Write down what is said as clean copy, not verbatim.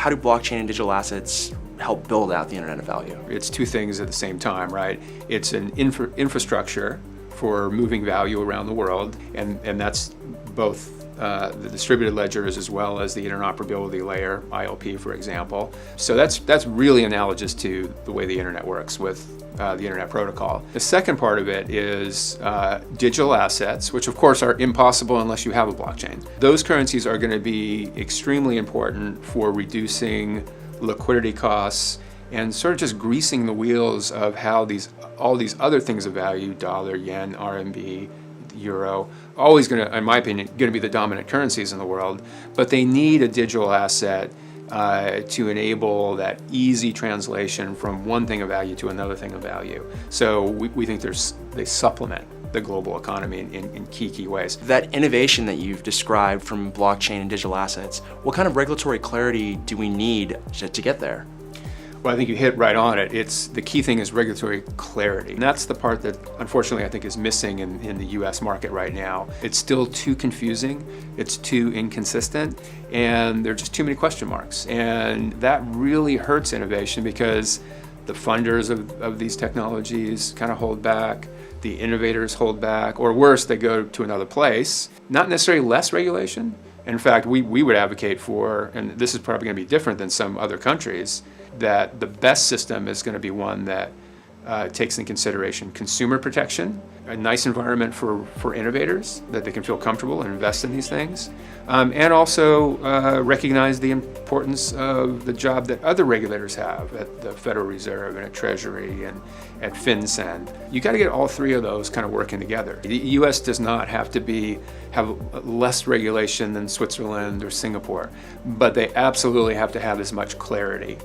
how do blockchain and digital assets help build out the Internet of Value? It's two things at the same time, right? It's an infrastructure for moving value around the world, and that's both the distributed ledgers as well as the interoperability layer, ILP, for example. So that's really analogous to the way the internet works with the internet protocol. The second part of it is digital assets, which of course are impossible unless you have a blockchain. Those currencies are going to be extremely important for reducing liquidity costs and sort of just greasing the wheels of how all these other things of value, dollar, yen, RMB, euro, always going to, in my opinion, going to be the dominant currencies in the world, but they need a digital asset to enable that easy translation from one thing of value to another thing of value. So we think they supplement the global economy in key ways. That innovation that you've described from blockchain and digital assets, what kind of regulatory clarity do we need to get there? Well, I think you hit right on it. The key thing is regulatory clarity. And that's the part that, unfortunately, I think is missing in the US market right now. It's still too confusing, it's too inconsistent, and there are just too many question marks. And that really hurts innovation because the funders of these technologies kind of hold back, the innovators hold back, or worse, they go to another place. Not necessarily less regulation. In fact, we would advocate for, and this is probably going to be different than some other countries, that the best system is going to be one that takes into consideration consumer protection, a nice environment for innovators, that they can feel comfortable and invest in these things, and also recognize the importance of the job that other regulators have at the Federal Reserve and at Treasury and at FinCEN. You got to get all three of those kind of working together. The U.S. does not have to have less regulation than Switzerland or Singapore, but they absolutely have to have as much clarity.